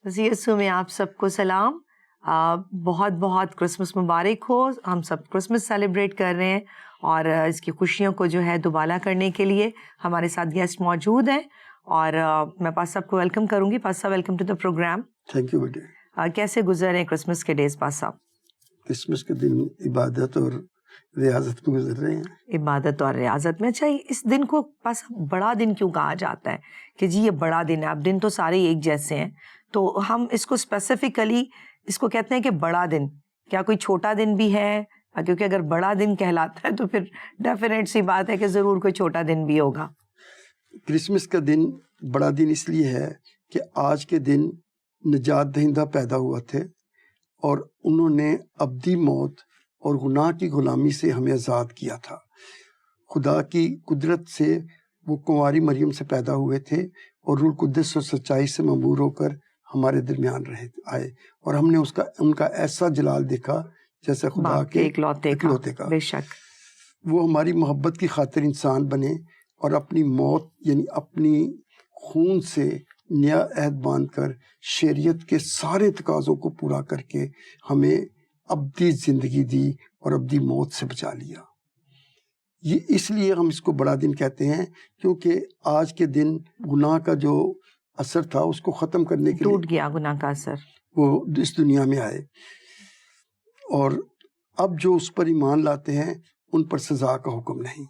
CSO میں آپ سب کو سلام. بہت بہت کرسمس مبارک ہو. ہم سب کرسمس سیلیبریٹ کر رہے ہیں اور اس کی خوشیوں کو جو ہے دوبالا کرنے کے لیے ہمارے ساتھ گیسٹ موجود ہیں اور میں پاس صاحب کو ویلکم کروں گی. پاس صاحب welcome to the program. Thank you بیٹے. کیسے گزر رہے ہیں کرسمس کے ڈیز پاس صاحب؟ کرسمس کے دن عبادت اور ریاضت میں گزر رہے ہیں. عبادت اور ریاضت میں. اچھا، اس دن کو پاس بڑا دن کیوں کہا جاتا ہے کہ جی یہ بڑا دن ہے؟ اب دن تو سارے ایک جیسے ہیں، تو ہم اس کو اسپیسیفکلی اس کو کہتے ہیں کہ بڑا دن. کیا کوئی چھوٹا دن بھی ہے؟ کیونکہ اگر بڑا دن کہلاتا ہے تو پھر ڈیفینیٹ سی بات ہے کہ ضرور کوئی چھوٹا دن بھی ہوگا. کرسمس کا دن بڑا دن اس لیے ہے کہ آج کے دن نجات دہندہ پیدا ہوا تھے اور انہوں نے ابدی موت اور گناہ کی غلامی سے ہمیں آزاد کیا تھا. خدا کی قدرت سے وہ کنواری مریم سے پیدا ہوئے تھے اور روح القدس اور سچائی سے مامور ہو کر ہمارے درمیان آئے اور ہم نے ان کا ایسا جلال دیکھا جیسے خدا کے اکلوتے کا. بے شک وہ ہماری محبت کی خاطر انسان بنے اور اپنی موت یعنی اپنی خون سے نیا عہد باندھ کر شریعت کے سارے تقاضوں کو پورا کر کے ہمیں ابدی زندگی دی اور ابدی موت سے بچا لیا. یہ اس لیے ہم اس کو بڑا دن کہتے ہیں کیونکہ آج کے دن گناہ کا جو اثر تھا اس کو ختم کرنے کے لیے ٹوٹ گیا گناہ کا اثر. وہ اس دنیا میں آئے اور اب جو اس پر ایمان لاتے ہیں ان پر سزا کا حکم نہیں.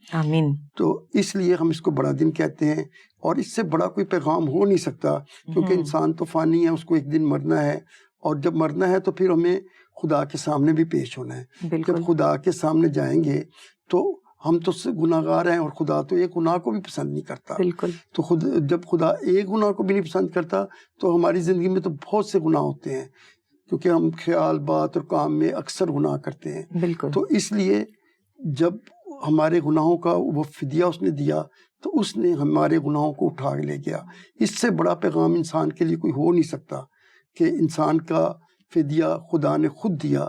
آمین. تو اس لیے ہم اس کو بڑا دن کہتے ہیں اور اس سے بڑا کوئی پیغام ہو نہیں سکتا کیونکہ انسان تو فانی ہے، اس کو ایک دن مرنا ہے اور جب مرنا ہے تو پھر ہمیں خدا کے سامنے بھی پیش ہونا ہے. جب خدا کے سامنے جائیں گے تو ہم تو گناہ گار ہیں اور خدا تو ایک گناہ کو بھی پسند نہیں کرتا. بالکل. تو جب خدا ایک گناہ کو بھی نہیں پسند کرتا تو ہماری زندگی میں تو بہت سے گناہ ہوتے ہیں کیونکہ ہم خیال بات اور کام میں اکثر گناہ کرتے ہیں. بالکل. تو اس لیے جب ہمارے گناہوں کا وہ فدیہ اس نے دیا تو اس نے ہمارے گناہوں کو اٹھا لے گیا. اس سے بڑا پیغام انسان کے لیے کوئی ہو نہیں سکتا کہ انسان کا فدیہ خدا نے خود دیا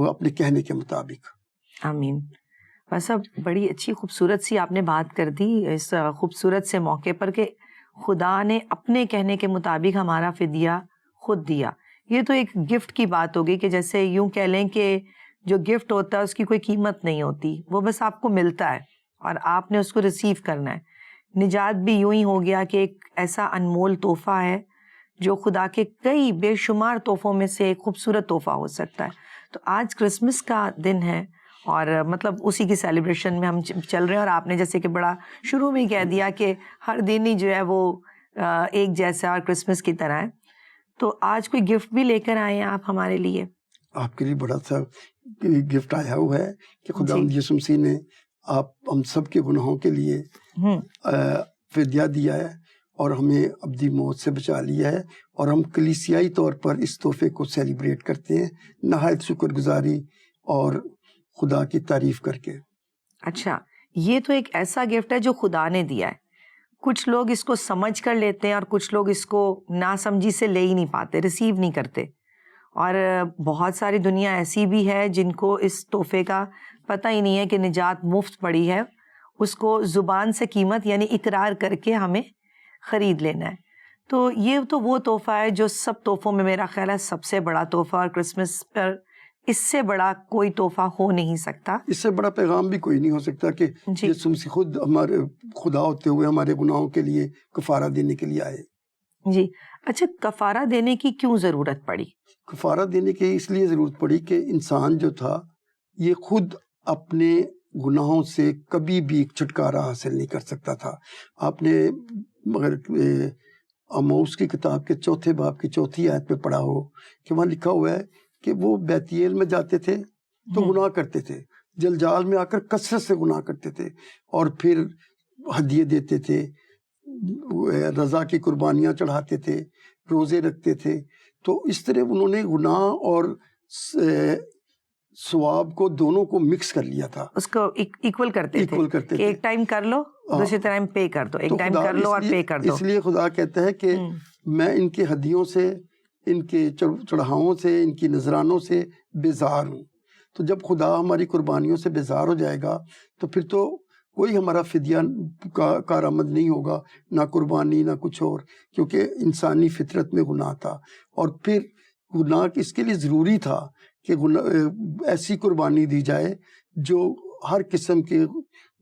اپنے کہنے کے مطابق. آمین. بس اب بڑی اچھی خوبصورت سی آپ نے بات کر دی اس خوبصورت سے موقع پر کہ خدا نے اپنے کہنے کے مطابق ہمارا فدیہ خود دیا. یہ تو ایک گفٹ کی بات ہوگی کہ جیسے یوں کہہ لیں کہ جو گفٹ ہوتا ہے اس کی کوئی قیمت نہیں ہوتی، وہ بس آپ کو ملتا ہے اور آپ نے اس کو ریسیو کرنا ہے. نجات بھی یوں ہی ہو گیا کہ ایک ایسا انمول تحفہ ہے جو خدا کے کئی بے شمار تحفوں میں سے ایک خوبصورت تحفہ ہو سکتا ہے. تو آج کرسمس کا دن ہے اور مطلب اسی کی سیلیبریشن میں ہم چل رہے ہیں اور آپ نے جیسے کہ بڑا شروع میں ہی کہہ دیا کہ ہر دن ہی جو ہے وہ ایک جیسا اور کرسمس کی طرح ہے. تو آج کوئی گفٹ بھی لے کر آئے ہیں آپ ہمارے لیے؟ آپ کے لیے بڑا سا گفٹ آیا ہوا ہے کہ خدا یسوع مسیح نے ہم سب کے گناہوں کے لیے فدیہ دیا ہے اور ہمیں ابدی موت سے بچا لیا ہے اور ہم کلیسیائی طور پر اس تحفے کو سیلیبریٹ کرتے ہیں نہایت شکر گزاری اور خدا کی تعریف کر کے. اچھا، یہ تو ایک ایسا گفٹ ہے جو خدا نے دیا ہے. کچھ لوگ اس کو سمجھ کر لیتے ہیں اور کچھ لوگ اس کو ناسمجھی سے لے ہی نہیں پاتے، ریسیو نہیں کرتے. اور بہت ساری دنیا ایسی بھی ہے جن کو اس تحفے کا پتہ ہی نہیں ہے کہ نجات مفت پڑی ہے. اس کو زبان سے قیمت یعنی اقرار کر کے ہمیں خرید لینا ہے. تو یہ تو وہ تحفہ ہے جو سب تحفوں میں میرا خیال ہے سب سے بڑا تحفہ، اور کرسمس پر اس سے بڑا کوئی تحفہ ہو نہیں سکتا. اس سے بڑا پیغام بھی کوئی نہیں ہو سکتا کہ یسوع مسیح خود ہمارے خدا ہوتے ہوئے ہمارے گناہوں کے لیے کفارہ دینے کے لیے آئے. جی. اچھا، کفارہ دینے کی کیوں ضرورت پڑی؟ کفارہ دینے کی اس لیے ضرورت پڑی کہ انسان جو تھا یہ خود اپنے گناہوں سے کبھی بھی چھٹکارا حاصل نہیں کر سکتا تھا. آپ نے مگر آموس کی کتاب کے 4 باب کی 4 آیت میں پڑھا ہو کہ وہاں لکھا ہوا ہے کہ وہ بیتیل میں جاتے تھے تو گناہ کرتے تھے، جلجال میں آ کر کثرت سے گناہ کرتے تھے اور پھر ہدیے دیتے تھے، رضا کی قربانیاں چڑھاتے تھے، روزے رکھتے تھے. تو اس طرح انہوں نے گناہ اور ثواب کو دونوں کو مکس کر لیا تھا، اس کو ایکول کرتے تھے کہ ایک ٹائم کر لو دوسری ٹائم پے کر دو، ایک ٹائم کر لو اور پے کر دو. اس لیے خدا کہتا ہے کہ میں ان کے ہدیوں سے، ان کے چڑھاؤں سے، ان کی نذرانوں سے بیزار ہوں. تو جب خدا ہماری قربانیوں سے بیزار ہو جائے گا تو پھر تو کوئی ہمارا فدیہ کارآمد نہیں ہوگا، نہ قربانی نہ کچھ اور، کیونکہ انسانی فطرت میں گناہ تھا۔ اور پھر گناہ اس کے لیے ضروری تھا کہ ایسی قربانی دی جائے جو ہر قسم کے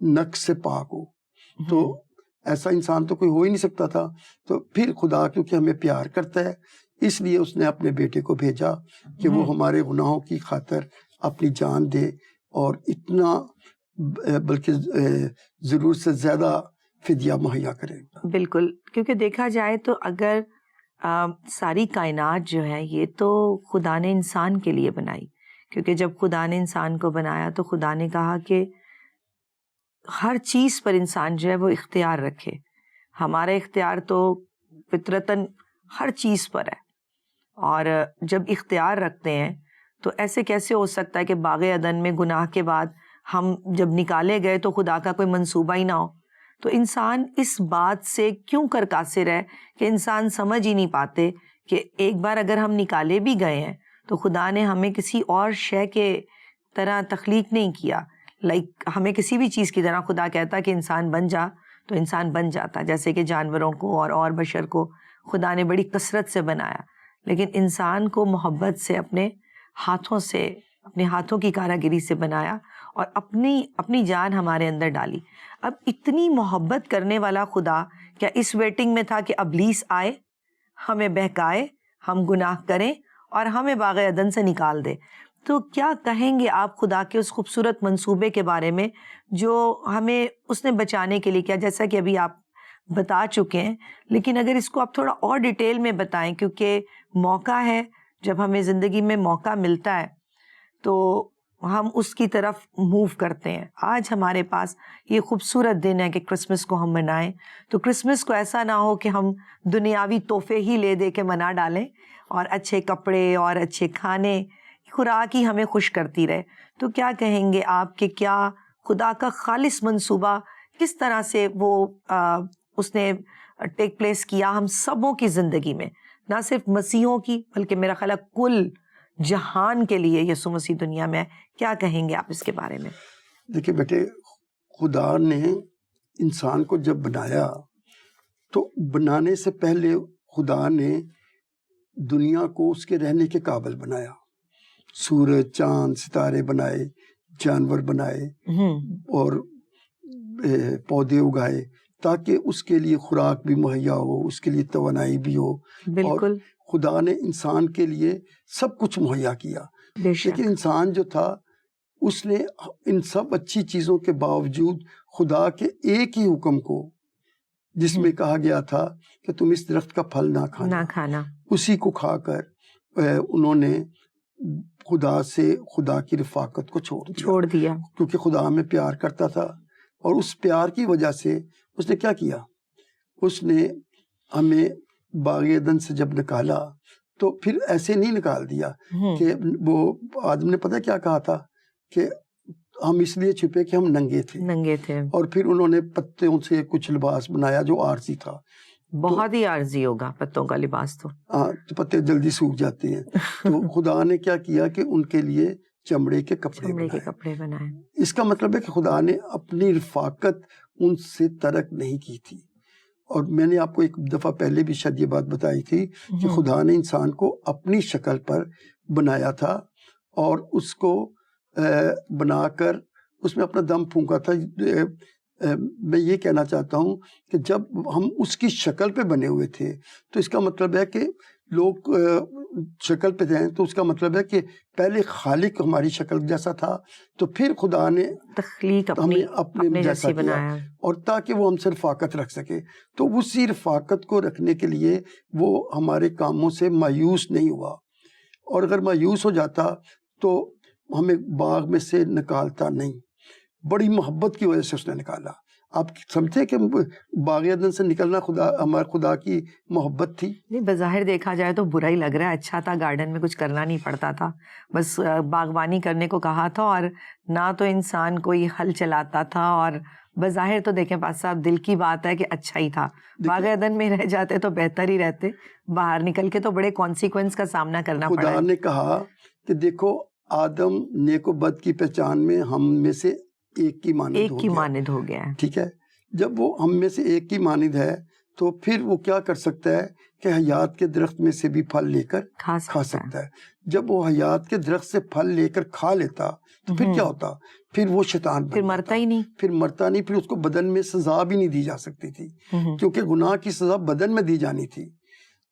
نقص سے پاک ہو، تو ایسا انسان تو کوئی ہو ہی نہیں سکتا تھا۔ تو پھر خدا کیونکہ ہمیں پیار کرتا ہے، اس لیے اس نے اپنے بیٹے کو بھیجا کہ وہ ہمارے گناہوں کی خاطر اپنی جان دے، اور اتنا بلکہ ضرور سے زیادہ فدیہ مہیا کرے۔ بالکل، کیونکہ دیکھا جائے تو اگر ساری کائنات جو ہے یہ تو خدا نے انسان کے لیے بنائی، کیونکہ جب خدا نے انسان کو بنایا تو خدا نے کہا کہ ہر چیز پر انسان جو ہے وہ اختیار رکھے۔ ہمارا اختیار تو فطرتاً ہر چیز پر ہے، اور جب اختیار رکھتے ہیں تو ایسے کیسے ہو سکتا ہے کہ باغ عدن میں گناہ کے بعد ہم جب نکالے گئے تو خدا کا کوئی منصوبہ ہی نہ ہو؟ تو انسان اس بات سے کیوں کر قاصر ہے کہ انسان سمجھ ہی نہیں پاتے کہ ایک بار اگر ہم نکالے بھی گئے ہیں تو خدا نے ہمیں کسی اور شے کے طرح تخلیق نہیں کیا۔ ہمیں کسی بھی چیز کی طرح خدا کہتا کہ انسان بن جا تو انسان بن جاتا، جیسے کہ جانوروں کو اور بشر کو خدا نے بڑی کثرت سے بنایا، لیکن انسان کو محبت سے اپنے ہاتھوں کی کاراگری سے بنایا اور اپنی جان ہمارے اندر ڈالی۔ اب اتنی محبت کرنے والا خدا کیا اس ویٹنگ میں تھا کہ ابلیس آئے، ہمیں بہکائے، ہم گناہ کریں اور ہمیں باغ عدن سے نکال دے؟ تو کیا کہیں گے آپ خدا کے اس خوبصورت منصوبے کے بارے میں جو ہمیں اس نے بچانے کے لیے کیا، جیسا کہ ابھی آپ بتا چکے ہیں، لیکن اگر اس کو آپ تھوڑا اور ڈیٹیل میں بتائیں، کیونکہ موقع ہے، جب ہمیں زندگی میں موقع ملتا ہے تو ہم اس کی طرف موو کرتے ہیں۔ آج ہمارے پاس یہ خوبصورت دن ہے کہ کرسمس کو ہم منائیں، تو کرسمس کو ایسا نہ ہو کہ ہم دنیاوی تحفے ہی لے دے کے منا ڈالیں اور اچھے کپڑے اور اچھے کھانے، خوراک ہی ہمیں خوش کرتی رہے۔ تو کیا کہیں گے آپ کہ کیا خدا کا خالص منصوبہ کس طرح سے وہ اس نے ٹیک پلیس کیا ہم سبوں کی زندگی میں، نہ صرف مسیحوں کی بلکہ میرا خیال ہے کل جہان کے لیے یسوع مسیح دنیا میں؟ کیا کہیں گے آپ اس کے بارے میں؟ دیکھیں بیٹے، خدا نے انسان کو جب بنایا تو بنانے سے پہلے خدا نے دنیا کو اس کے رہنے کے قابل بنایا، سورج، چاند، ستارے بنائے، جانور بنائے اور پودے اگائے تاکہ اس کے لیے خوراک بھی مہیا ہو، اس کے لیے توانائی بھی ہو۔ بالکل، خدا نے انسان کے لیے سب کچھ مہیا کیا، لیکن انسان جو تھا اس نے ان سب اچھی چیزوں کے باوجود خدا کے ایک ہی حکم کو، جس میں کہا گیا تھا کہ تم اس درخت کا پھل نہ کھانا، اسی کو کھا کر انہوں نے خدا کی رفاقت کو چھوڑ دیا، کیونکہ خدا ہمیں پیار کرتا تھا، اور اس پیار کی وجہ سے اس نے کیا کیا، اس نے ہمیں باغ عدن سے جب نکالا تو پھر ایسے نہیں نکال دیا کہ وہ آدم نے پتہ کیا کہا تھا کہ ہم اس لیے چھپے کہ ہم ننگے تھے، اور پھر انہوں نے پتوں سے کچھ لباس بنایا جو عارضی تھا۔ بہت ہی عارضی ہوگا پتوں کا لباس، تو پتے جلدی سوکھ جاتے ہیں۔ تو خدا نے کیا کیا کہ ان کے لیے چمڑے کے کپڑے بنائے۔ اس کا مطلب ہے کہ خدا نے اپنی رفاقت ان سے ترک نہیں کی تھی۔ اور میں نے آپ کو ایک دفعہ پہلے بھی شاید یہ بات بتائی تھی کہ خدا نے انسان کو اپنی شکل پر بنایا تھا، اور اس کو بنا کر اس میں اپنا دم پھونکا تھا۔ میں یہ کہنا چاہتا ہوں کہ جب ہم اس کی شکل پہ بنے ہوئے تھے تو اس کا مطلب ہے کہ لوگ شکل پہ ہیں، تو اس کا مطلب ہے کہ پہلے خالق ہماری شکل جیسا تھا، تو پھر خدا نے تخلیق ہمیں اپنے جیسا کیا، اور تاکہ وہ ہم سے رفاقت رکھ سکے۔ تو اسی رفاقت کو رکھنے کے لیے وہ ہمارے کاموں سے مایوس نہیں ہوا، اور اگر مایوس ہو جاتا تو ہمیں باغ میں سے نکالتا نہیں، بڑی محبت کی وجہ سے اس نے نکالا۔ آپ سمجھتے کہ باغ عدن سے نکلنا ہمارے خدا کی محبت تھی؟ نہیں، بظاہر دیکھا جائے تو برا ہی لگ رہا ہے، اچھا تھا، گارڈن میں کچھ کرنا نہیں پڑتا تھا، بس باغبانی کرنے کو کہا تھا، اور نہ تو انسان کوئی ہل چلاتا تھا، اور بظاہر تو دیکھیں پاس صاحب دل کی بات ہے کہ اچھا ہی تھا، باغ عدن میں رہ جاتے تو بہتر ہی رہتے، باہر نکل کے تو بڑے کانسیکوینس کا سامنا کرنا پڑا۔ خدا نے کہا کہ دیکھو آدم نیک و بد کی پہچان میں ہم میں سے ایک کی مانند ایک ہو کی گیا. مانند ہو گیا ہے. ٹھیک ہے. جب وہ ہم میں سے ایک کی مانند ہے تو پھر وہ کیا کر سکتا ہے کہ حیات کے درخت میں سے بھی پھل لے کر کھا کھا سکتا ہے. سکتا ہے. جب وہ حیات کے درخت سے پھل لے کر کھا لیتا تو پھر کیا ہوتا؟ پھر وہ شیطان پھر بن مرتا جاتا. ہی نہیں. پھر مرتا نہیں. پھر اس کو بدن میں سزا بھی نہیں دی جا سکتی تھی کیونکہ گناہ کی سزا بدن میں دی جانی تھی.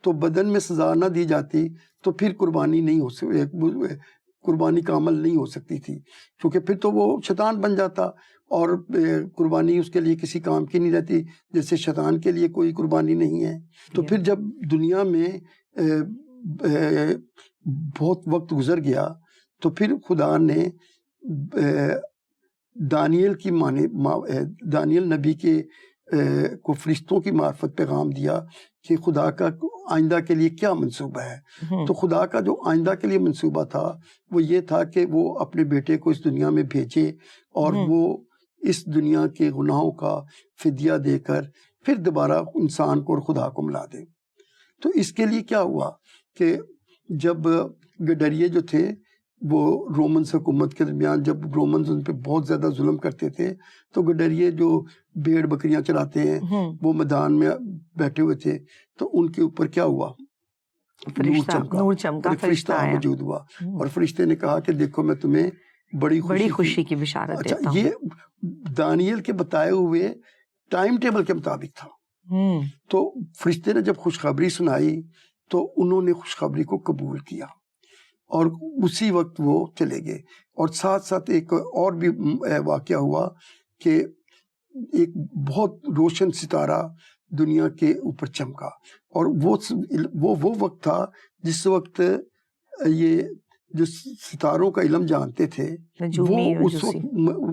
تو بدن میں سزا نہ دی جاتی تو پھر قربانی نہیں ہو سکتی، قربانی کا عمل نہیں ہو سکتی تھی کیونکہ پھر تو وہ شیطان بن جاتا اور قربانی اس کے لیے کسی کام کی نہیں رہتی، جیسے شیطان کے لیے کوئی قربانی نہیں ہے. تو پھر جب دنیا میں بہت وقت گزر گیا تو پھر خدا نے دانیل نبی کے کو فرشتوں کی معرفت پیغام دیا کہ خدا کا آئندہ کے لیے کیا منصوبہ ہے. تو خدا کا جو آئندہ کے لیے منصوبہ تھا وہ یہ تھا کہ وہ اپنے بیٹے کو اس دنیا میں بھیجے اور وہ اس دنیا کے گناہوں کا فدیہ دے کر پھر دوبارہ انسان کو اور خدا کو ملا دے. تو اس کے لیے کیا ہوا کہ جب گڈریے جو تھے وہ رومنز حکومت کے درمیان، جب رومنز ان پہ بہت زیادہ ظلم کرتے تھے تو گڈریے جو بھیڑ بکریاں چراتے ہیں وہ میدان میں بیٹھے ہوئے تھے تو ان کے اوپر کیا ہوا؟ نور چمکا، فرشتہ موجود ہوا اور فرشتے نے کہا کہ دیکھو میں تمہیں بڑی خوشی کی بشارت دیتا ہوں. یہ دانیل کے بتائے ہوئے ٹائم ٹیبل کے مطابق تھا. تو فرشتے نے جب خوشخبری سنائی تو انہوں نے خوشخبری کو قبول کیا اور اسی وقت وہ چلے گئے. اور ساتھ ساتھ ایک اور بھی واقعہ ہوا کہ ایک بہت روشن ستارہ دنیا کے اوپر چمکا اور وہ وقت تھا جس وقت یہ جو ستاروں کا علم جانتے تھے وہ اس وقت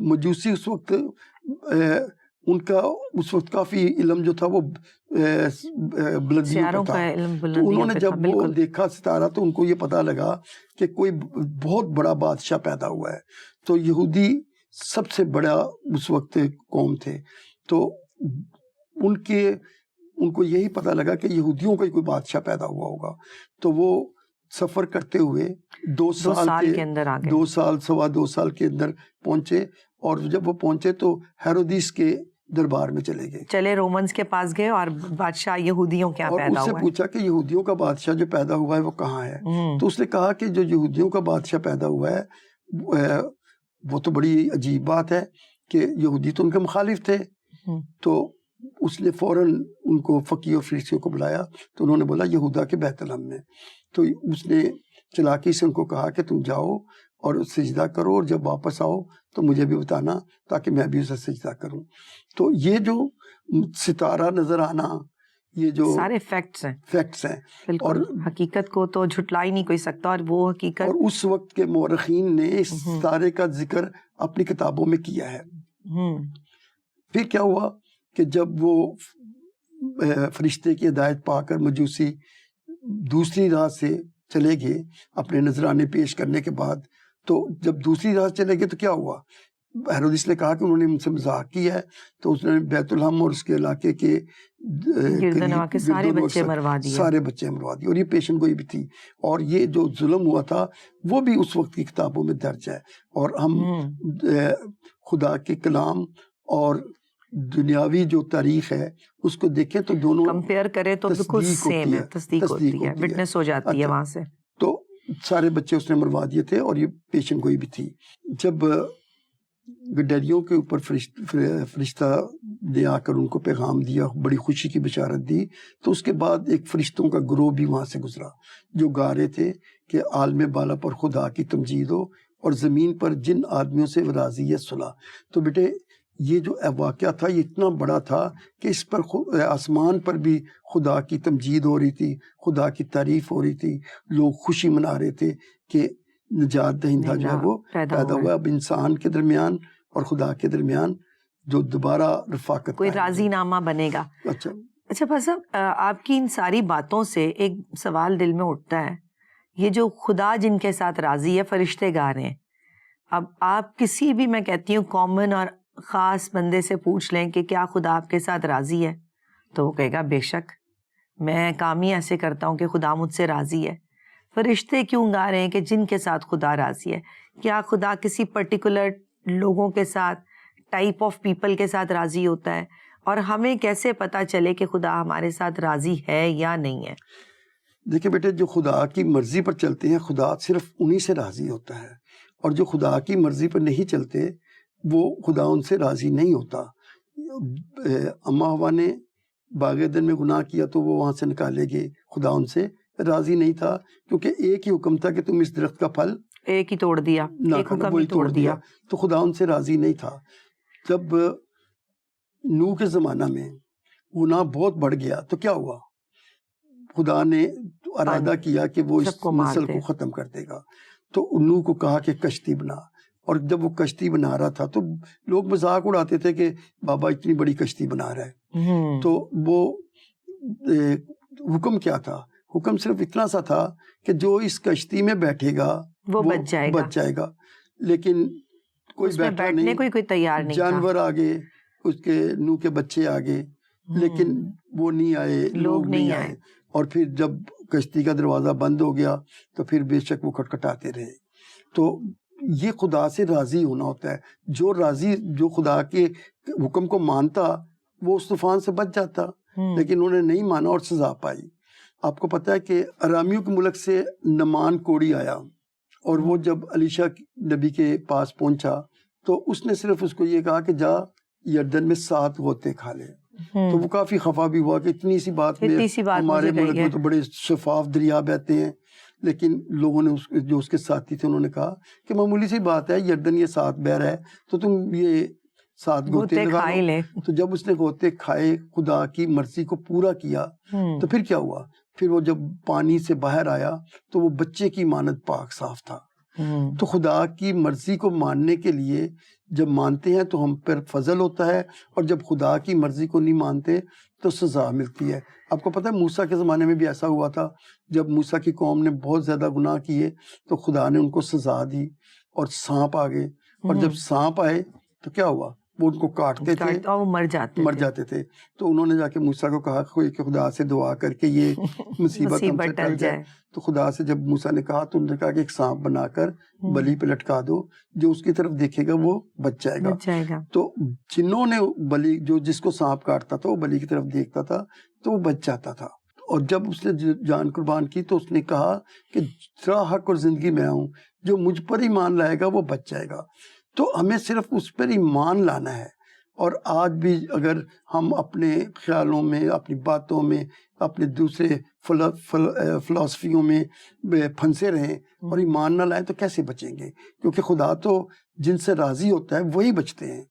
مجوسی اس وقت ان کا اس وقت کافی علم جو تھا وہ بلندیوں کا تھا. تو انہوں نے جب وہ دیکھا ستارہ تو ان کو یہ پتا لگا کہ کوئی بہت بڑا بادشاہ پیدا ہوا ہے. تو یہودی سب سے بڑا اس وقت قوم تھے تو ان کو یہی پتا لگا کہ یہودیوں کا کوئی بادشاہ پیدا ہوا ہوگا. تو وہ سفر کرتے ہوئے 2 سال کے اندر 2 سال سوا 2 سال کے اندر پہنچے اور جب وہ پہنچے تو ہیرودیس کے دربار میں چلے گئے. چلے رومنز کے پاس گئے اور بادشاہ یہودیوں کے پیدا ہوا ہے. اور اس سے پوچھا کہ یہودیوں کا بادشاہ جو پیدا ہوا ہے وہ کہاں ہے؟ تو اس نے کہا کہ جو یہودیوں کا بادشاہ پیدا ہوا ہے وہ تو بڑی عجیب بات ہے کہ یہودی تو ان کے مخالف تھے. تو اس نے فوراً ان کو فقیہ اور فریسیوں کو بلایا تو انہوں نے بولا یہودا کے بیت لحم میں. تو اس نے چلاکی سے ان کو کہا کہ تم جاؤ اور سجدہ کرو اور جب واپس آؤ تو مجھے بھی بتانا تاکہ میں بھی اسے سجدہ کروں. تو یہ جو ستارہ نظر آنا یہ جو سارے فیکٹس ہیں اور حقیقت کو تو جھٹلا ہی نہیں کوئی سکتا. اور وہ حقیقت اور اس وقت کے مورخین نے اس ستارے کا ذکر اپنی کتابوں میں کیا ہے. پھر کیا ہوا کہ جب وہ فرشتے کی ہدایت پا کر مجوسی دوسری راہ سے چلے گئے اپنے نذرانے پیش کرنے کے بعد، تو جب دوسری راہ چلے گئے تو کیا ہوا؟ ہیرودیس نے کہا کہ انہوں نے ان سے مذاق کیا ہے تو اس نے بیت الحم اور اس کے علاقے کے سارے بچے مروا دیے اور یہ پیشن گوئی بھی تھی. اور یہ جو ظلم ہوا تھا وہ بھی اس وقت کی کتابوں میں درج ہے. اور ہم خدا کے کلام اور دنیاوی جو تاریخ ہے اس کو دیکھیں تو دونوں کمپیئر کریں تو بالکل سیم ہے، تصدیق ہوتی ہے، وٹنس ہو جاتی ہے وہاں سے. تو سارے بچے اس نے مروا دیے تھے اور یہ پیشن گوئی بھی تھی. جب گڈریوں کے اوپر فرشتہ نے آ کر ان کو پیغام دیا، بڑی خوشی کی بشارت دی، تو اس کے بعد ایک فرشتوں کا گروہ بھی وہاں سے گزرا جو گا رہے تھے کہ عالم بالا پر خدا کی تمجید ہو اور زمین پر جن آدمیوں سے راضی ہے صلح. تو بیٹے یہ جو واقعہ تھا یہ اتنا بڑا تھا کہ اس پر آسمان پر بھی خدا کی تمجید ہو رہی تھی، خدا کی تعریف ہو رہی تھی، لوگ خوشی منا رہے تھے کہ نجات دہندہ جو ہے وہ پیدا ہوا. اب انسان کے درمیان اور خدا کے درمیان جو دوبارہ رفاقت کوئی راضی نامہ بنے گا. اچھا بس آپ کی ان ساری باتوں سے ایک سوال دل میں اٹھتا ہے، یہ جو خدا جن کے ساتھ راضی ہے فرشتے گا رہے ہیں، اب آپ کسی بھی میں کہتی ہوں کامن اور خاص بندے سے پوچھ لیں کہ کیا خدا آپ کے ساتھ راضی ہے تو وہ کہے گا بے شک، میں کام ہی ایسے کرتا ہوں کہ خدا مجھ سے راضی ہے. فرشتے کیوں گا رہے ہیں کہ جن کے ساتھ خدا راضی ہے؟ کیا خدا کسی پرٹیکولر لوگوں کے ساتھ ٹائپ آف پیپل کے ساتھ راضی ہوتا ہے, اور ہمیں کیسے پتا چلے کہ خدا ہمارے ساتھ راضی ہے یا نہیں ہے؟ دیکھیں بیٹے, جو خدا کی مرضی پر چلتے ہیں خدا صرف انہی سے راضی ہوتا ہے, اور جو خدا کی مرضی پر نہیں چلتے وہ خدا ان سے راضی نہیں ہوتا. اما ہوا نے باغ عدن میں گناہ کیا تو وہ وہاں سے نکالے گئے, خدا ان سے راضی نہیں تھا, کیونکہ ایک ہی حکم تھا کہ تم اس درخت کا پھل ایک ہی توڑ دیا, ایک حکم ہی توڑ دیا, تو خدا ان سے راضی نہیں تھا. جب نوح کے زمانہ میں گناہ بہت بڑھ گیا تو کیا ہوا, خدا نے ارادہ کیا کہ وہ اس نسل کو ختم کر دے گا, تو نوح کو کہا کہ کشتی بنا. اور جب وہ کشتی بنا رہا تھا تو لوگ مذاق اڑاتے تھے کہ بابا اتنی بڑی کشتی بنا رہا ہے. تو وہ حکم کیا تھا, حکم صرف اتنا سا تھا کہ جو اس کشتی میں بیٹھے گا وہ بچ جائے گا. لیکن کوئی بیٹھا نہیں, کوئی تیار نہیں, جانور آگے, اس کے نوح کے بچے آگے, لیکن وہ نہیں آئے, لوگ نہیں آئے. اور پھر جب کشتی کا دروازہ بند ہو گیا تو پھر بے شک وہ کھٹکھٹاتے رہے. تو یہ خدا سے راضی ہونا ہوتا ہے. جو خدا کے حکم کو مانتا وہ اس طوفان سے بچ جاتا, لیکن انہوں نے نہیں مانا اور سزا پائی. آپ کو پتہ ہے کہ ارامیوں کے ملک سے نعمان کوڑی آیا, اور وہ جب علیشا نبی کے پاس پہنچا تو اس نے صرف اس کو یہ کہا کہ جا یردن میں 7 غوطے کھا لے. تو وہ کافی خفا بھی ہوا کہ اتنی سی بات میں, ہمارے ملک میں تو بڑے شفاف دریا بہتے ہیں. لیکن لوگوں نے جو اس کے ساتھی تھے انہوں نے کہا کہ معمولی سی بات ہے, یردن یہ 7 بحر ہے تو تم یہ 7 غوطے لگا لو. تو جب اس نے غوطے کھائے, خدا کی مرضی کو پورا کیا, تو پھر کیا ہوا, پھر وہ جب پانی سے باہر آیا تو وہ بچے کی مانند پاک صاف تھا. تو خدا کی مرضی کو ماننے کے لیے جب مانتے ہیں تو ہم پر فضل ہوتا ہے, اور جب خدا کی مرضی کو نہیں مانتے تو سزا ملتی ہے. آپ کو پتہ ہے موسیٰ کے زمانے میں بھی ایسا ہوا تھا, جب موسیٰ کی قوم نے بہت زیادہ گناہ کیے تو خدا نے ان کو سزا دی اور سانپ آ گئے, اور جب سانپ آئے تو کیا ہوا, وہ ان کو کاٹتے تھے اور مر جاتے تھے. تو انہوں نے جا کے موسیٰ کو کہا کہ خدا سے دعا کر کے یہ مصیبت ہم سے ٹل جائے. تو خدا سے جب موسیٰ نے کہا تو انہوں نے کہا کہ ایک سانپ بنا کر بلی پہ لٹکا دو, جو اس کی طرف دیکھے گا وہ بچ جائے گا. تو جنہوں نے بلی, جس کو سانپ کاٹتا تھا وہ بلی کی طرف دیکھتا تھا تو وہ بچ جاتا تھا. اور جب اس نے جان قربان کی تو اس نے کہا کہ تیرا حق اور زندگی میں ہوں, جو مجھ پر ایمان لائے گا وہ بچ جائے گا. تو ہمیں صرف اس پر ایمان لانا ہے. اور آج بھی اگر ہم اپنے خیالوں میں, اپنی باتوں میں, اپنے دوسرے فلسفیوں میں پھنسے رہیں اور ایمان نہ لائیں تو کیسے بچیں گے؟ کیونکہ خدا تو جن سے راضی ہوتا ہے وہی بچتے ہیں.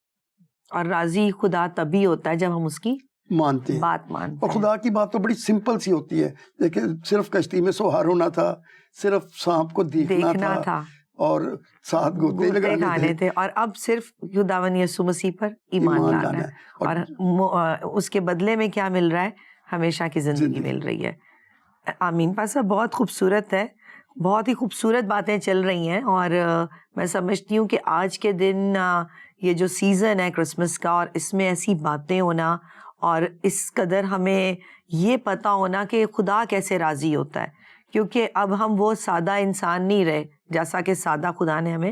اور راضی خدا تبھی ہوتا ہے جب ہم اس کی مانتے ہیں, بات مانتے ہیں. اور خدا کی بات تو بڑی سمپل سی ہوتی ہے. دیکھیں, صرف کشتی میں سوار ہونا تھا, صرف سانپ کو دیکھنا تھا اور 7 غوطے لگانے تھے, اور اب صرف خداوند یسوع مسیح پر ایمان لانا ہے. اور اس کے بدلے میں کیا مل رہا ہے؟ ہمیشہ کی زندگی مل رہی ہے. آمین. پاسا بہت خوبصورت ہے, بہت ہی خوبصورت باتیں چل رہی ہیں, اور میں سمجھتی ہوں کہ آج کے دن یہ جو سیزن ہے کرسمس کا, اور اس میں ایسی باتیں ہونا, اور اس قدر ہمیں یہ پتہ ہونا کہ خدا کیسے راضی ہوتا ہے, کیونکہ اب ہم وہ سادہ انسان نہیں رہے جیسا کہ سادہ خدا نے ہمیں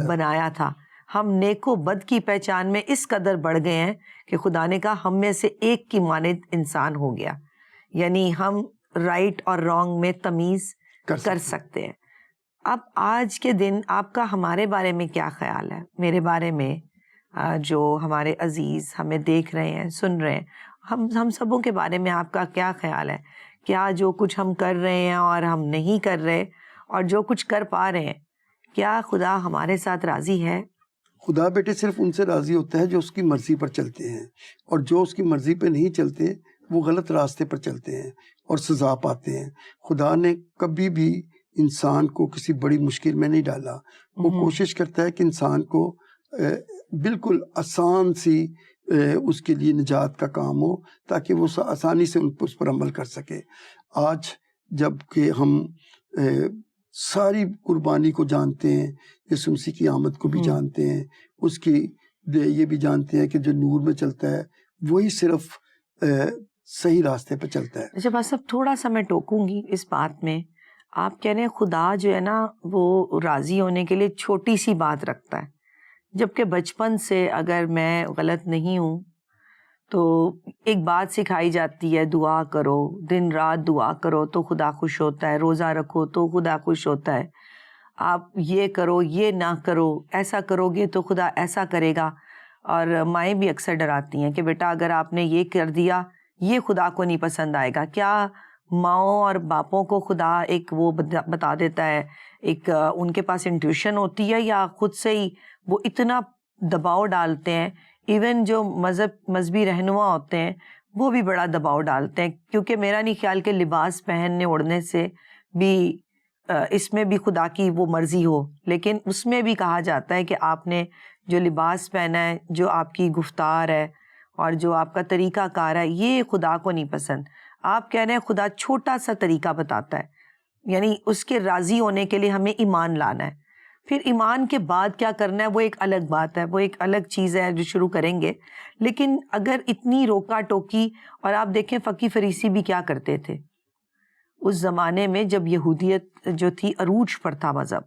بنایا تھا. ہم نیک و بد کی پہچان میں اس قدر بڑھ گئے ہیں کہ خدا نے کہا ہم میں سے ایک کی مانند انسان ہو گیا, یعنی ہم رائٹ اور رانگ میں تمیز کر سکتے ہیں. اب آج کے دن آپ کا ہمارے بارے میں کیا خیال ہے؟ میرے بارے میں, جو ہمارے عزیز ہمیں دیکھ رہے ہیں, سن رہے ہیں, ہم سبوں کے بارے میں آپ کا کیا خیال ہے؟ کیا جو کچھ ہم کر رہے ہیں اور ہم نہیں کر رہے, اور جو کچھ کر پا رہے ہیں, کیا خدا ہمارے ساتھ راضی ہے؟ خدا بیٹے صرف ان سے راضی ہوتا ہے جو اس کی مرضی پر چلتے ہیں, اور جو اس کی مرضی پہ نہیں چلتے وہ غلط راستے پر چلتے ہیں اور سزا پاتے ہیں. خدا نے کبھی بھی انسان کو کسی بڑی مشکل میں نہیں ڈالا. وہ کوشش کرتا ہے کہ انسان کو بالکل آسان سی اس کے لیے نجات کا کام ہو, تاکہ وہ آسانی سے اس پر عمل کر سکے. آج جب کہ ہم ساری قربانی کو جانتے ہیں, یسوع مسیح کی آمد کو بھی جانتے ہیں, اس کی یہ بھی جانتے ہیں کہ جو نور میں چلتا ہے وہی صرف صحیح راستے پہ چلتا ہے. اچھا بس اب تھوڑا سا میں ٹوکوں گی اس بات میں. آپ کہہ رہے ہیں خدا جو ہے نا وہ راضی ہونے کے لیے چھوٹی سی بات رکھتا ہے, جبکہ بچپن سے اگر میں غلط نہیں ہوں تو ایک بات سکھائی جاتی ہے، دعا کرو، دن رات دعا کرو تو خدا خوش ہوتا ہے، روزہ رکھو تو خدا خوش ہوتا ہے، آپ یہ کرو یہ نہ کرو، ایسا کرو گے تو خدا ایسا کرے گا. اور مائیں بھی اکثر ڈراتی ہیں کہ بیٹا اگر آپ نے یہ کر دیا یہ خدا کو نہیں پسند آئے گا. کیا ماؤں اور باپوں کو خدا ایک وہ بتا دیتا ہے، ایک ان کے پاس انٹیوشن ہوتی ہے، یا خود سے ہی وہ اتنا دباؤ ڈالتے ہیں؟ ایون جو مذہبی رہنما ہوتے ہیں وہ بھی بڑا دباؤ ڈالتے ہیں، کیونکہ میرا نہیں خیال کہ لباس پہننے اوڑھنے سے بھی اس میں بھی خدا کی وہ مرضی ہو، لیکن اس میں بھی کہا جاتا ہے کہ آپ نے جو لباس پہنا ہے، جو آپ کی گفتار ہے اور جو آپ کا طریقہ کار ہے، یہ خدا کو نہیں پسند. آپ کہہ رہے ہیں خدا چھوٹا سا طریقہ بتاتا ہے، یعنی اس کے راضی ہونے کے لیے ہمیں ایمان لانا ہے. پھر ایمان کے بعد کیا کرنا ہے وہ ایک الگ بات ہے، وہ ایک الگ چیز ہے جو شروع کریں گے. لیکن اگر اتنی روکا ٹوکی، اور آپ دیکھیں فقی فریسی بھی کیا کرتے تھے اس زمانے میں جب یہودیت جو تھی عروج پر تھا مذہب،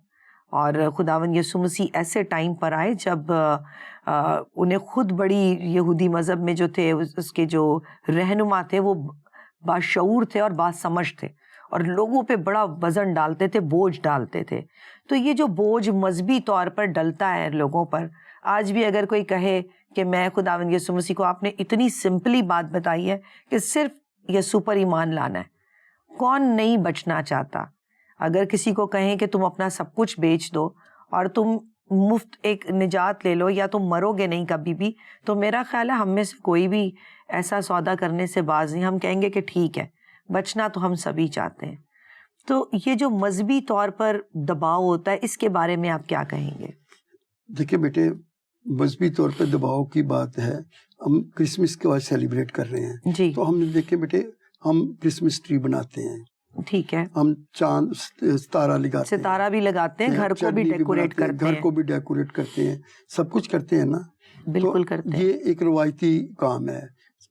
اور خداوند یسوع مسیح ایسے ٹائم پر آئے جب انہیں خود بڑی یہودی مذہب میں جو تھے اس کے جو رہنما تھے وہ باشعور تھے اور باسمجھ تھے، اور لوگوں پہ بڑا وزن ڈالتے تھے، بوجھ ڈالتے تھے. تو یہ جو بوجھ مذہبی طور پر ڈلتا ہے لوگوں پر، آج بھی اگر کوئی کہے کہ میں خداوند یسوع مسیح کو، آپ نے اتنی سمپلی بات بتائی ہے کہ صرف یسوع پر ایمان لانا ہے. کون نہیں بچنا چاہتا؟ اگر کسی کو کہیں کہ تم اپنا سب کچھ بیچ دو اور تم مفت ایک نجات لے لو یا تم مرو گے نہیں کبھی بھی، تو میرا خیال ہے ہم میں سے کوئی بھی ایسا سودا کرنے سے باز نہیں. ہم کہیں گے کہ ٹھیک ہے، بچنا تو ہم سبھی چاہتے ہیں. تو یہ جو مذہبی طور پر دباؤ ہوتا ہے، اس کے بارے میں آپ کیا کہیں گے؟ دیکھیں بیٹے، مذہبی طور پہ دباؤ کی بات ہے. ہم کرسمس کے بعد سیلیبریٹ کر رہے ہیں جی، تو ہم نے دیکھیں بیٹے، ہم کرسمس ٹری بناتے ہیں، ٹھیک ہے، ہم چاند ستارہ لگاتے ہیں، ستارہ بھی لگاتے ہیں، گھر کو بھی ڈیکوریٹ کرتے ہیں، گھر کو بھی ڈیکوریٹ کرتے ہیں، سب کچھ کرتے ہیں نا. بالکل کرتے ہیں. یہ ایک روایتی کام ہے.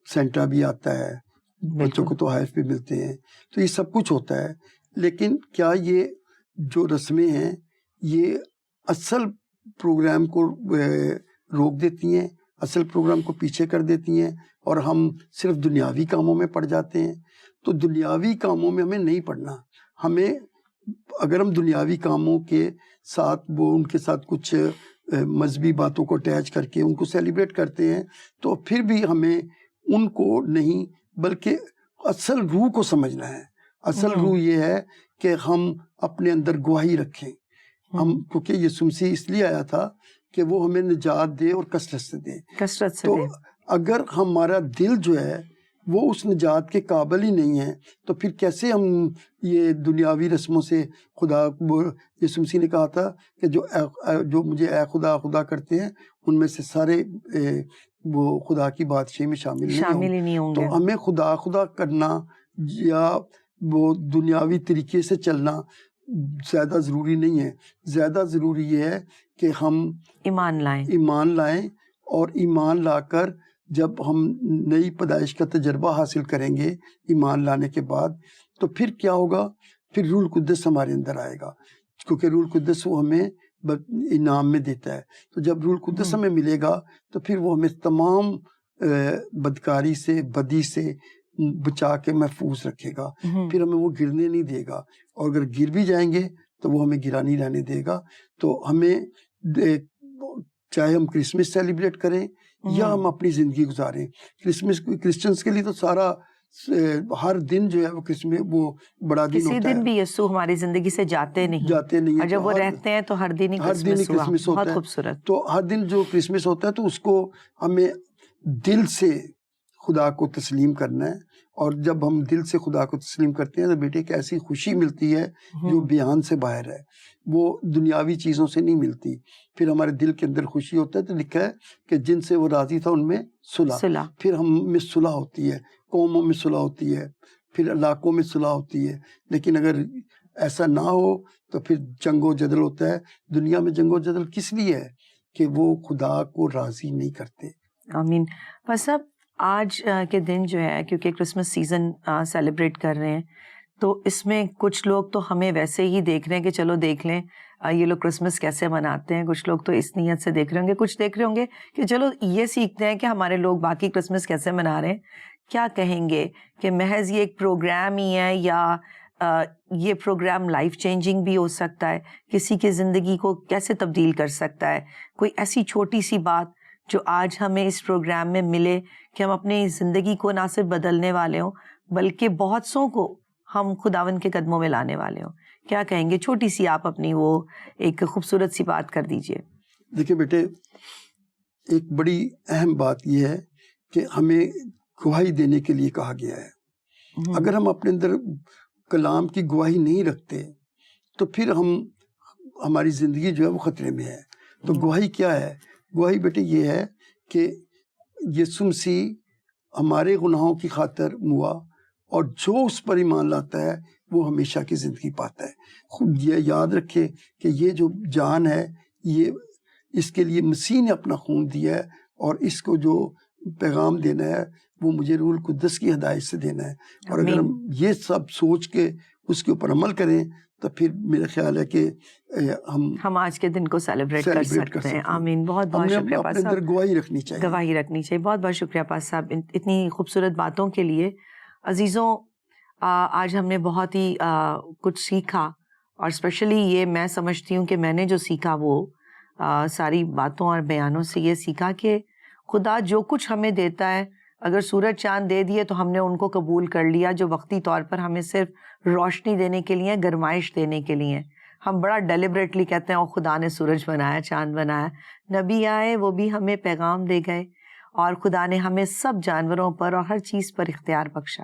سینٹا بھی آتا ہے، بچوں کو تحائف بھی ملتے ہیں، تو یہ سب کچھ ہوتا ہے. لیکن کیا یہ جو رسمیں ہیں یہ اصل پروگرام کو روک دیتی ہیں، اصل پروگرام کو پیچھے کر دیتی ہیں، اور ہم صرف دنیاوی کاموں میں پڑ جاتے ہیں؟ تو دنیاوی کاموں میں ہمیں نہیں پڑنا. ہمیں اگر ہم دنیاوی کاموں کے ساتھ ان کے ساتھ کچھ مذہبی باتوں کو اٹیچ کر کے ان کو سیلیبریٹ کرتے ہیں، تو پھر بھی ہمیں ان کو نہیں بلکہ اصل روح کو سمجھنا ہے. اصل روح یہ ہے کہ ہم اپنے اندر گواہی رکھیں. ہم کیونکہ یسوع مسیح اس لیے آیا تھا کہ وہ ہمیں نجات دے اور کثرت سے دے. تو اگر ہمارا دل جو ہے وہ اس نجات کے قابل ہی نہیں ہے، تو پھر کیسے ہم یہ دنیاوی رسموں سے خدا، یسوع مسیح نے کہا تھا کہ جو مجھے اے خدا خدا کرتے ہیں ان میں سے سارے وہ خدا کی بادشاہی میں شامل نہیں ہوں گے. تو ہمیں خدا خدا کرنا یا وہ دنیاوی طریقے سے چلنا زیادہ ضروری نہیں ہے. زیادہ ضروری یہ ہے کہ ہم ایمان لائیں، اور ایمان لا کر جب ہم نئی پیدائش کا تجربہ حاصل کریں گے ایمان لانے کے بعد، تو پھر کیا ہوگا؟ پھر روح القدس ہمارے اندر آئے گا، کیونکہ روح القدس وہ ہمیں انعام میں دیتا ہے. تو جب روح القدس ہمیں ملے گا تو پھر وہ ہمیں تمام بدکاری سے، بدی سے بچا کے محفوظ رکھے گا. پھر ہمیں وہ گرنے نہیں دے گا، اور اگر گر بھی جائیں گے تو وہ ہمیں گرا نہیں رہنے دے گا. تو ہمیں چاہے ہم کرسمس سیلیبریٹ کریں یا ہم اپنی زندگی گزاریں. کرسچنس کے لیے تو سارا ہر دن جو ہے وہ کرسمس وہ بڑا دن ہوتا ہے. کسی دن بھی یسوع ہماری زندگی سے جاتے نہیں، اور جب وہ رہتے ہیں تو ہر دن ہی کرسمس ہوتا ہے. بہت خوبصورت. تو ہر دن جو کرسمس ہوتا ہے تو اس کو ہمیں دل سے خدا کو تسلیم کرنا ہے. اور جب ہم دل سے خدا کو تسلیم کرتے ہیں تو بیٹے ایک ایسی خوشی ملتی ہے جو بیان سے باہر ہے، وہ دنیاوی چیزوں سے نہیں ملتی. پھر ہمارے دل کے اندر خوشی ہوتا ہے. تو لکھا ہے کہ جن سے وہ راضی تھا ان میں صلح. پھر ہم میں صلح ہوتی ہے، قوموں میں صلح ہوتی ہے، پھر علاقوں میں صلح ہوتی ہے. لیکن اگر ایسا نہ ہو تو پھر جنگ و جدل ہوتا ہے. دنیا میں جنگ و جدل کس لیے ہے؟ کہ وہ خدا کو راضی نہیں کرتے. آمین. بس اب آج کے دن جو ہے، کیونکہ کرسمس سیزن سیلیبریٹ کر رہے ہیں، تو اس میں کچھ لوگ تو ہمیں ویسے ہی دیکھ رہے ہیں کہ چلو دیکھ لیں یہ لوگ کرسمس کیسے مناتے ہیں، کچھ لوگ تو اس نیت سے دیکھ رہے ہوں گے، کچھ دیکھ رہے ہوں گے کہ چلو یہ سیکھتے ہیں کہ ہمارے لوگ باقی کرسمس کیسے منا رہے ہیں. کیا کہیں گے کہ محض یہ ایک پروگرام ہی ہے یا یہ پروگرام لائف چینجنگ بھی ہو سکتا ہے، کسی کی زندگی کو کیسے تبدیل کر سکتا ہے؟ کوئی ایسی چھوٹی سی بات جو آج ہمیں اس پروگرام میں ملے کہ ہم اپنی زندگی کو نہ صرف بدلنے والے ہوں بلکہ بہت سوں کو ہم خداوند کے قدموں میں لانے والے ہوں. کیا کہیں گے؟ چھوٹی سی آپ اپنی وہ ایک خوبصورت سی بات کر دیجئے. دیکھیں بیٹے، ایک بڑی اہم بات یہ ہے کہ ہمیں گواہی دینے کے لیے کہا گیا ہے. اگر ہم اپنے اندر کلام کی گواہی نہیں رکھتے تو پھر ہماری زندگی جو ہے وہ خطرے میں ہے. تو گواہی کیا ہے؟ گواہی بیٹے یہ ہے کہ یسوع مسیح ہمارے گناہوں کی خاطر ہوا اور جو اس پر ایمان لاتا ہے وہ ہمیشہ کی زندگی پاتا ہے. خود یہ یاد رکھے کہ یہ جو جان ہے یہ اس کے لیے مسیح نے اپنا خون دیا ہے، اور اس کو جو پیغام دینا ہے وہ مجھے روح القدس کی ہدایت سے دینا ہے. اور اگر ہم یہ سب سوچ کے اس کے اوپر عمل کریں تو پھر میرا خیال ہے کہ ہم آج کے دن کو سیلیبریٹ کر سکتے ہیں. آمین. بہت بہت شکریہ پاس صاحب. اپنے اندر گواہی رکھنی چاہیے، گواہی رکھنی چاہیے. بہت بہت شکریہ پاس صاحب اتنی خوبصورت باتوں کے لیے. عزیزوں، آج ہم نے بہت ہی کچھ سیکھا، اور اسپیشلی یہ میں سمجھتی ہوں کہ میں نے جو سیکھا وہ ساری باتوں اور بیانوں سے یہ سیکھا کہ خدا جو کچھ ہمیں دیتا ہے، اگر سورج چاند دے دیے تو ہم نے ان کو قبول کر لیا جو وقتی طور پر ہمیں صرف روشنی دینے کے لیے، گرمائش دینے کے لیے. ہم بڑا ڈیلیبریٹلی کہتے ہیں او خدا نے سورج بنایا، چاند بنایا. نبی آئے، وہ بھی ہمیں پیغام دے گئے، اور خدا نے ہمیں سب جانوروں پر اور ہر چیز پر اختیار بخشا.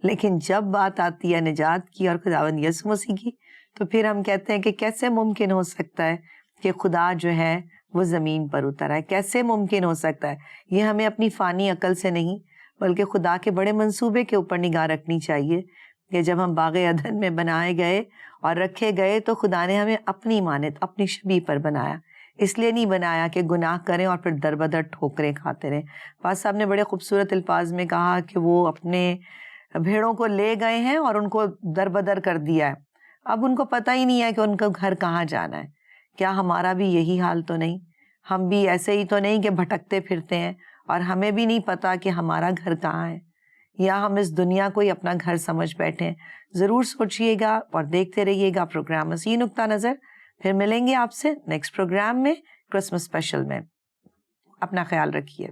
لیکن جب بات آتی ہے نجات کی اور خداوند یسوع مسیح کی، تو پھر ہم کہتے ہیں کہ کیسے ممکن ہو سکتا ہے کہ خدا جو ہے وہ زمین پر اتر آئے؟ کیسے ممکن ہو سکتا ہے؟ یہ ہمیں اپنی فانی عقل سے نہیں بلکہ خدا کے بڑے منصوبے کے اوپر نگاہ رکھنی چاہیے کہ جب ہم باغ عدن میں بنائے گئے اور رکھے گئے تو خدا نے ہمیں اپنی مانند، اپنی شبیہ پر بنایا. اس لیے نہیں بنایا کہ گناہ کریں اور پھر در بدر ٹھوکریں کھاتے رہیں. پاس صاحب نے بڑے خوبصورت الفاظ میں کہا کہ وہ اپنے بھیڑوں کو لے گئے ہیں اور ان کو در بدر کر دیا ہے. اب ان کو پتہ ہی نہیں ہے کہ ان کو گھر کہاں جانا ہے. کیا ہمارا بھی یہی حال تو نہیں؟ ہم بھی ایسے ہی تو نہیں کہ بھٹکتے پھرتے ہیں اور ہمیں بھی نہیں پتا کہ ہمارا گھر کہاں ہے، یا ہم اس دنیا کو ہی اپنا گھر سمجھ بیٹھے ہیں؟ ضرور سوچئے گا اور دیکھتے رہیے گا پروگرام مسیح نقطہ نظر. پھر ملیں گے آپ سے نیکسٹ پروگرام میں، کرسمس اسپیشل میں. اپنا خیال رکھیے.